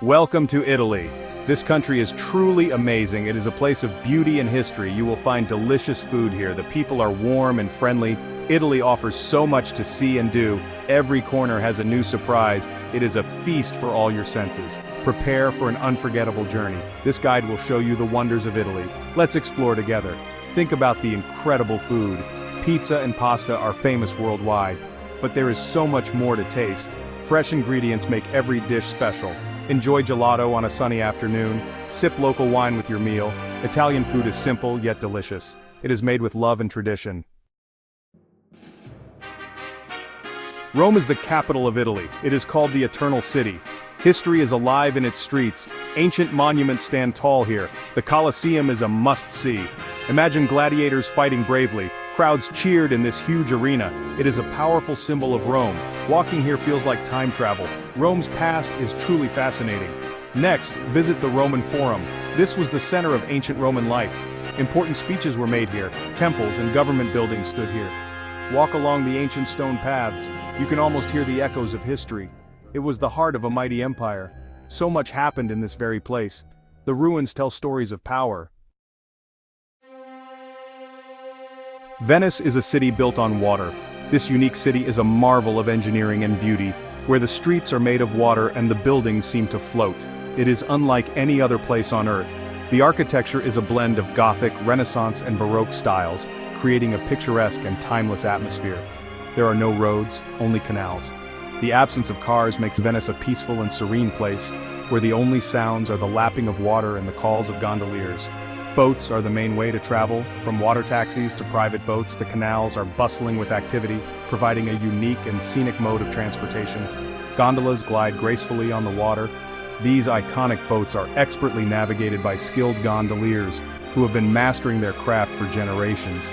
Welcome to Italy. This country is truly amazing. It is a place of beauty and history. You will find delicious food here. The people are warm and friendly. Italy offers so much to see and do. Every corner has a new surprise. It is a feast for all your senses. Prepare for an unforgettable journey. This guide will show you the wonders of Italy. Let's explore together. Think about the incredible food. Pizza and pasta are famous worldwide, but there is so much more to taste. Fresh ingredients make every dish special. Enjoy gelato on a sunny afternoon. Sip local wine with your meal. Italian food is simple yet delicious. It is made with love and tradition. Rome is the capital of Italy. It is called the Eternal City. History is alive in its streets. Ancient monuments stand tall here. The Colosseum is a must-see. Imagine gladiators fighting bravely. Crowds cheered in this huge arena. It is a powerful symbol of Rome. Walking here feels like time travel. Rome's past is truly fascinating. Next, visit the Roman Forum. This was the center of ancient Roman life. Important speeches were made here. Temples and government buildings stood here. Walk along the ancient stone paths. You can almost hear the echoes of history. It was the heart of a mighty empire. So much happened in this very place. The ruins tell stories of power. Venice is a city built on water. This unique city is a marvel of engineering and beauty, where the streets are made of water and the buildings seem to float. It is unlike any other place on Earth. The architecture is a blend of Gothic, Renaissance, and Baroque styles, creating a picturesque and timeless atmosphere. There are no roads, only canals. The absence of cars makes Venice a peaceful and serene place, where the only sounds are the lapping of water and the calls of gondoliers. Boats are the main way to travel. From water taxis to private boats, the canals are bustling with activity, providing a unique and scenic mode of transportation. Gondolas glide gracefully on the water. These iconic boats are expertly navigated by skilled gondoliers who have been mastering their craft for generations.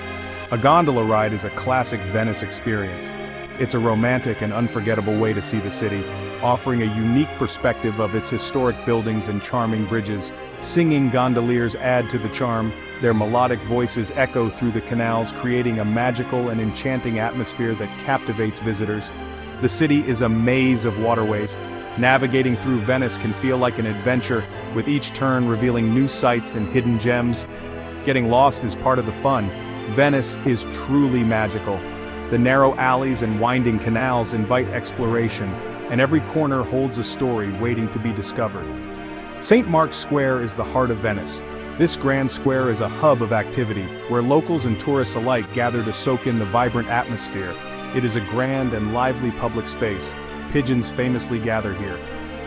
A gondola ride is a classic Venice experience. It's a romantic and unforgettable way to see the city, offering a unique perspective of its historic buildings and charming bridges. Singing gondoliers add to the charm. Their melodic voices echo through the canals, creating a magical and enchanting atmosphere that captivates visitors. The city is a maze of waterways. Navigating through Venice can feel like an adventure, with each turn revealing new sights and hidden gems. Getting lost is part of the fun. Venice is truly magical. The narrow alleys and winding canals invite exploration, and every corner holds a story waiting to be discovered. St. Mark's Square is the heart of Venice. This grand square is a hub of activity, where locals and tourists alike gather to soak in the vibrant atmosphere. It is a grand and lively public space. Pigeons famously gather here.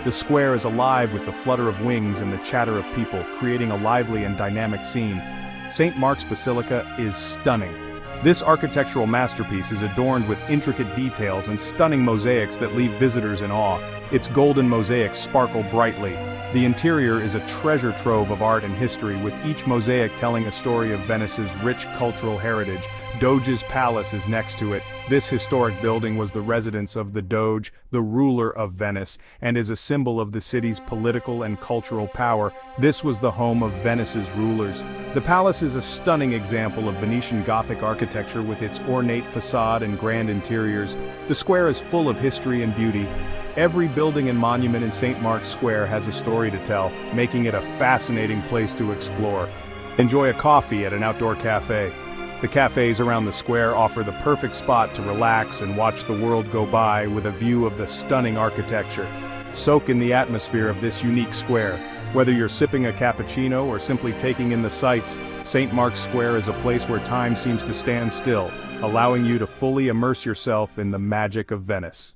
The square is alive with the flutter of wings and the chatter of people, creating a lively and dynamic scene. St. Mark's Basilica is stunning. This architectural masterpiece is adorned with intricate details and stunning mosaics that leave visitors in awe. Its golden mosaics sparkle brightly. The interior is a treasure trove of art and history, with each mosaic telling a story of Venice's rich cultural heritage. Doge's Palace is next to it. This historic building was the residence of the Doge, the ruler of Venice, and is a symbol of the city's political and cultural power. This was the home of Venice's rulers. The palace is a stunning example of Venetian Gothic architecture with its ornate facade and grand interiors. The square is full of history and beauty. Every building and monument in St. Mark's Square has a story to tell, making it a fascinating place to explore. Enjoy a coffee at an outdoor cafe. The cafes around the square offer the perfect spot to relax and watch the world go by with a view of the stunning architecture. Soak in the atmosphere of this unique square. Whether you're sipping a cappuccino or simply taking in the sights, St. Mark's Square is a place where time seems to stand still, allowing you to fully immerse yourself in the magic of Venice.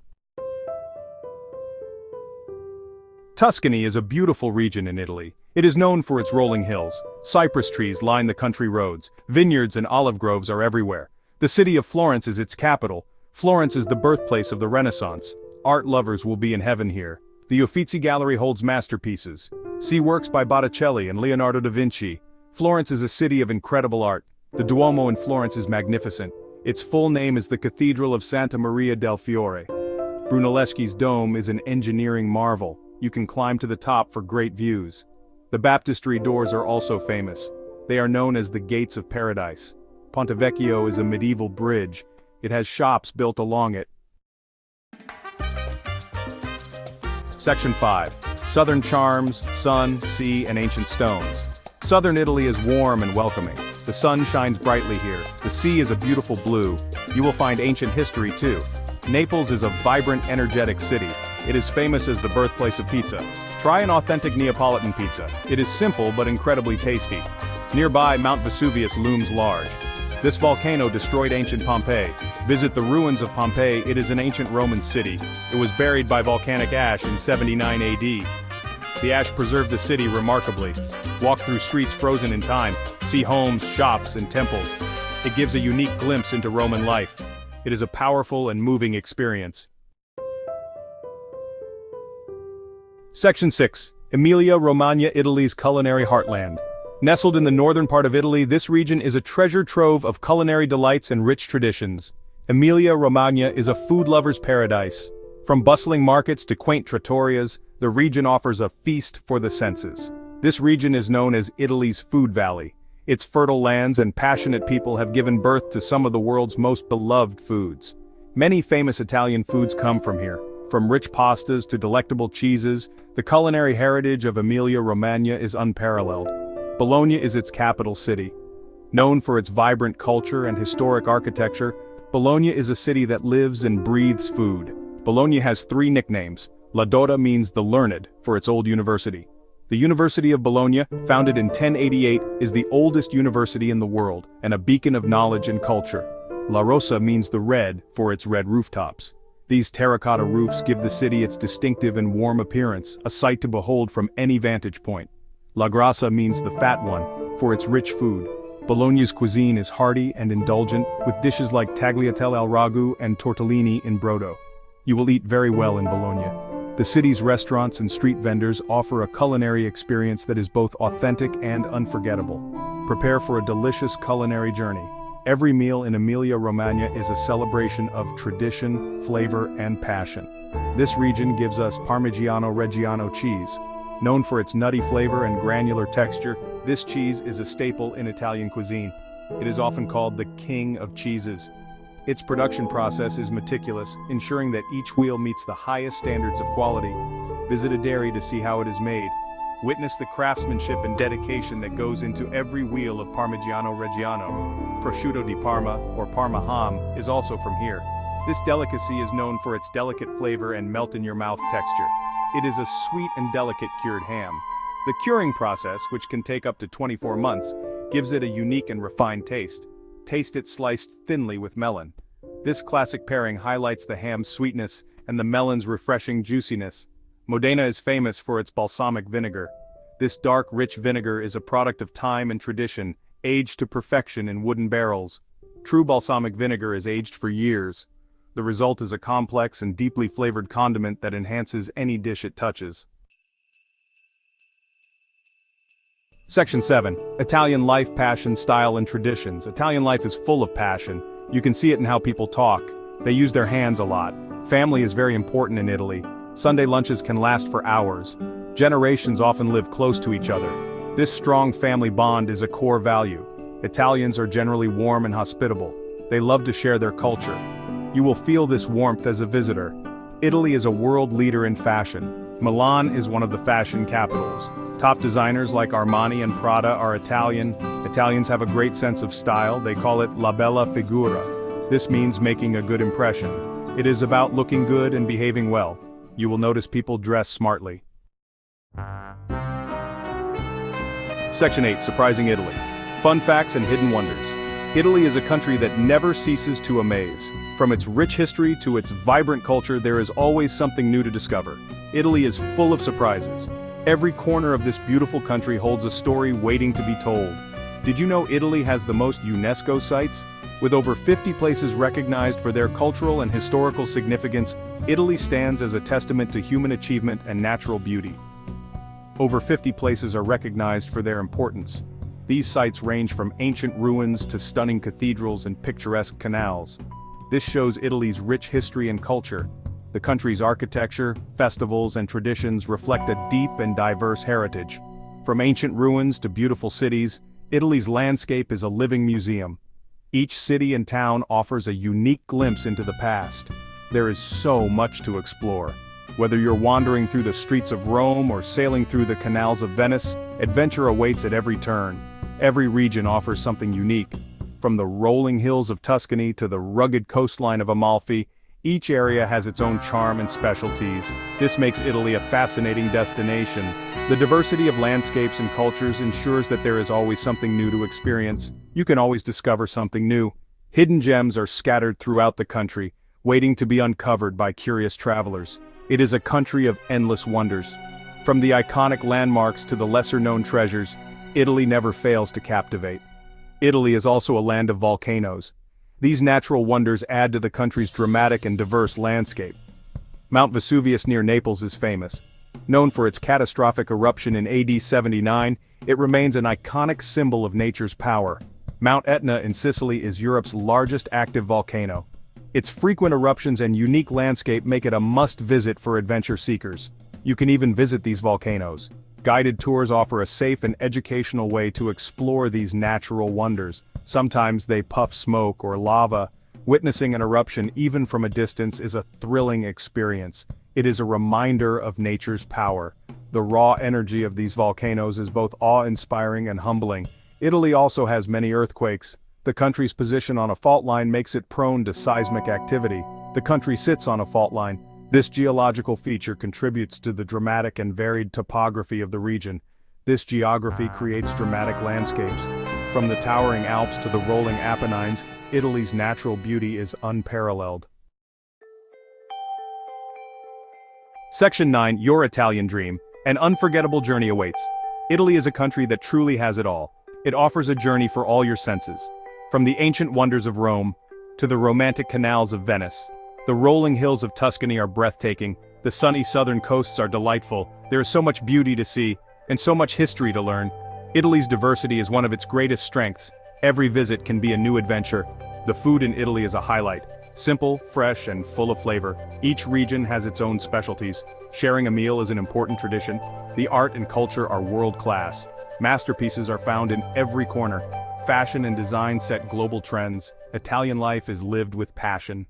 Tuscany is a beautiful region in Italy. It is known for its rolling hills. Cypress trees line the country roads. Vineyards and olive groves are everywhere. The city of Florence is its capital. Florence is the birthplace of the Renaissance. Art lovers will be in heaven here. The Uffizi Gallery holds masterpieces. See works by Botticelli and Leonardo da Vinci. Florence is a city of incredible art. The Duomo in Florence is magnificent. Its full name is the Cathedral of Santa Maria del Fiore. Brunelleschi's dome is an engineering marvel. You can climb to the top for great views. The baptistry doors are also famous. They are known as the Gates of Paradise. Ponte Vecchio is a medieval bridge. It has shops built along it. Section 5. Southern charms, sun, sea, and ancient stones. Southern Italy is warm and welcoming. The sun shines brightly here. The sea is a beautiful blue. You will find ancient history too. Naples is a vibrant, energetic city. It is famous as the birthplace of pizza. Try an authentic Neapolitan pizza. It is simple but incredibly tasty. Nearby, Mount Vesuvius looms large. This volcano destroyed ancient Pompeii. Visit the ruins of Pompeii. It is an ancient Roman city. It was buried by volcanic ash in 79 AD. The ash preserved the city remarkably. Walk through streets frozen in time, see homes, shops, and temples. It gives a unique glimpse into Roman life. It is a powerful and moving experience. Section 6. Emilia-Romagna, Italy's culinary heartland. Nestled in the northern part of Italy, this region is a treasure trove of culinary delights and rich traditions. Emilia-Romagna is a food lover's paradise. From bustling markets to quaint trattorias, the region offers a feast for the senses. This region is known as Italy's Food Valley. Its fertile lands and passionate people have given birth to some of the world's most beloved foods. Many famous Italian foods come from here. From rich pastas to delectable cheeses, the culinary heritage of Emilia-Romagna is unparalleled. Bologna is its capital city. Known for its vibrant culture and historic architecture, Bologna is a city that lives and breathes food. Bologna has 3 nicknames. La Dotta means the learned, for its old university. The University of Bologna, founded in 1088, is the oldest university in the world, and a beacon of knowledge and culture. La Rosa means the red, for its red rooftops. These terracotta roofs give the city its distinctive and warm appearance, a sight to behold from any vantage point. La Grassa means the fat one, for its rich food. Bologna's cuisine is hearty and indulgent, with dishes like tagliatelle al ragu and tortellini in brodo. You will eat very well in Bologna. The city's restaurants and street vendors offer a culinary experience that is both authentic and unforgettable. Prepare for a delicious culinary journey. Every meal in Emilia-Romagna is a celebration of tradition, flavor, and passion. This region gives us Parmigiano Reggiano cheese. Known for its nutty flavor and granular texture, this cheese is a staple in Italian cuisine. It is often called the king of cheeses. Its production process is meticulous, ensuring that each wheel meets the highest standards of quality. Visit a dairy to see how it is made. Witness the craftsmanship and dedication that goes into every wheel of Parmigiano Reggiano. Prosciutto di Parma, or Parma ham, is also from here. This delicacy is known for its delicate flavor and melt-in-your-mouth texture. It is a sweet and delicate cured ham. The curing process, which can take up to 24 months, gives it a unique and refined taste. Taste it sliced thinly with melon. This classic pairing highlights the ham's sweetness and the melon's refreshing juiciness. Modena is famous for its balsamic vinegar. This dark, rich vinegar is a product of time and tradition, aged to perfection in wooden barrels. True balsamic vinegar is aged for years. The result is a complex and deeply flavored condiment that enhances any dish it touches. Section 7. Italian life, passion, style, and traditions. Italian life is full of passion. You can see it in how people talk. They use their hands a lot. Family is very important in Italy. Sunday lunches can last for hours. Generations often live close to each other. This strong family bond is a core value. Italians are generally warm and hospitable. They love to share their culture. You will feel this warmth as a visitor. Italy is a world leader in fashion. Milan is one of the fashion capitals. Top designers like Armani and Prada are Italian. Italians have a great sense of style. They call it la bella figura. This means making a good impression. It is about looking good and behaving well. You will notice people dress smartly. Section 8. Surprising Italy. Fun facts and hidden wonders. Italy is a country that never ceases to amaze. From its rich history to its vibrant culture, there is always something new to discover. Italy is full of surprises. Every corner of this beautiful country holds a story waiting to be told. Did you know Italy has the most UNESCO sites? With over 50 places recognized for their cultural and historical significance, Italy stands as a testament to human achievement and natural beauty. Over 50 places are recognized for their importance. These sites range from ancient ruins to stunning cathedrals and picturesque canals. This shows Italy's rich history and culture. The country's architecture, festivals, and traditions reflect a deep and diverse heritage. From ancient ruins to beautiful cities, Italy's landscape is a living museum. Each city and town offers a unique glimpse into the past. There is so much to explore. Whether you're wandering through the streets of Rome or sailing through the canals of Venice, adventure awaits at every turn. Every region offers something unique. From the rolling hills of Tuscany to the rugged coastline of Amalfi, each area has its own charm and specialties. This makes Italy a fascinating destination. The diversity of landscapes and cultures ensures that there is always something new to experience. You can always discover something new. Hidden gems are scattered throughout the country, waiting to be uncovered by curious travelers. It is a country of endless wonders. From the iconic landmarks to the lesser-known treasures, Italy never fails to captivate. Italy is also a land of volcanoes. These natural wonders add to the country's dramatic and diverse landscape. Mount Vesuvius near Naples is famous. Known for its catastrophic eruption in AD 79, it remains an iconic symbol of nature's power. Mount Etna in Sicily is Europe's largest active volcano. Its frequent eruptions and unique landscape make it a must-visit for adventure seekers. You can even visit these volcanoes. Guided tours offer a safe and educational way to explore these natural wonders. Sometimes they puff smoke or lava. Witnessing an eruption even from a distance is a thrilling experience. It is a reminder of nature's power. The raw energy of these volcanoes is both awe-inspiring and humbling. Italy also has many earthquakes. The country's position on a fault line makes it prone to seismic activity. The country sits on a fault line. This geological feature contributes to the dramatic and varied topography of the region. This geography creates dramatic landscapes. From the towering Alps to the rolling Apennines, Italy's natural beauty is unparalleled. Section 9, Your Italian Dream. An unforgettable journey awaits. Italy is a country that truly has it all. It offers a journey for all your senses. From the ancient wonders of Rome to the romantic canals of Venice, the rolling hills of Tuscany are breathtaking, the sunny southern coasts are delightful, there is so much beauty to see, and so much history to learn. Italy's diversity is one of its greatest strengths. Every visit can be a new adventure. The food in Italy is a highlight. Simple, fresh, and full of flavor. Each region has its own specialties. Sharing a meal is an important tradition. The art and culture are world-class. Masterpieces are found in every corner. Fashion and design set global trends. Italian life is lived with passion.